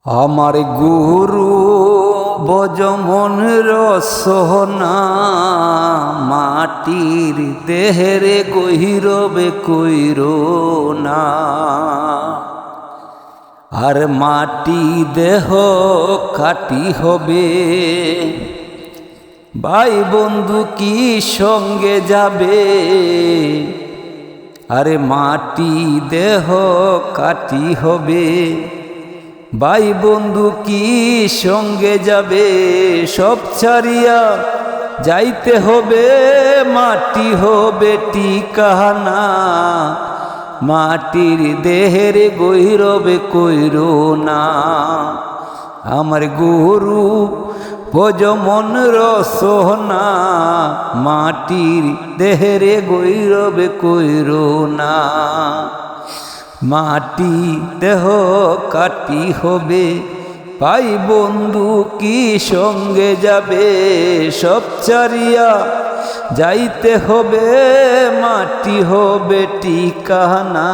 আমার গুরু বজমন রসনা মাটির দেহেরে গহিরবে কইর না। আর মাটি দেহ কাটি হবে, ভাই বন্ধু কি সঙ্গে যাবে? আরে মাটি দেহ কাটি হবে, ভাই বন্ধু কি সঙ্গে যাবে? সব ছাড়িয়া যাইতে হবে, মাটি হবে ঠিকানা। মাটির দেহের গহিরবে কইর না। আমার গুরু বজমন রসনা মাটির দেহের গহিরবে কইর না। মাটি দেহ কাটি হবে, ভাই বন্ধু কি সঙ্গে যাবে? সব ছাড়িয়া যাইতে হবে, মাটি হবে ঠিকানা।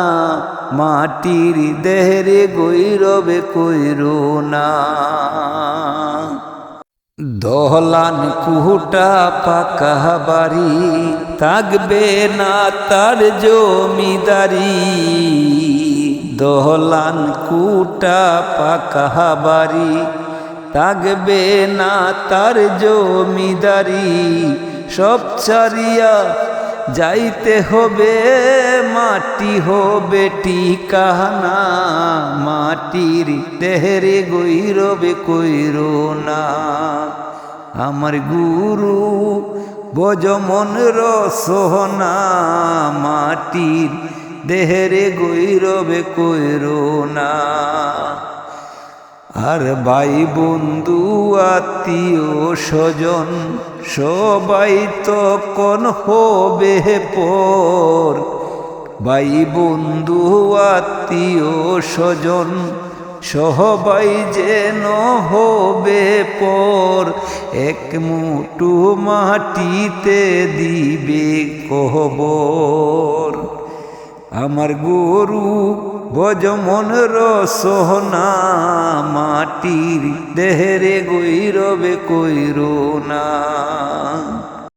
মাটির দেহের গহিরবে কইর না। দহলান কুহুটা পাকা বাড়ি, থাকবে না তার জমিদারি। দহলান কুটা পাকা বাড়ি, থাকবে না তার জমিদারি। সব ছাড়িয়া যাইতে হবে, মাটি হবে ঠিকানা। মাটির দেহের গহিরবে কইর না। আমার গুরু বজমন রসনা মাটির দেহের গহিরবে কইর না। আর ভাই বন্ধু আত্মীয় স্বজন সবাই তখন হবে পর। ভাই বন্ধু আত্মীয় স্বজন সবাই যেন হবে পর। এক মুঠো মাটিতে দিবে কবর। আমার গুরু বজমন রসনা মাটির দেহের গহিরবে কইর না।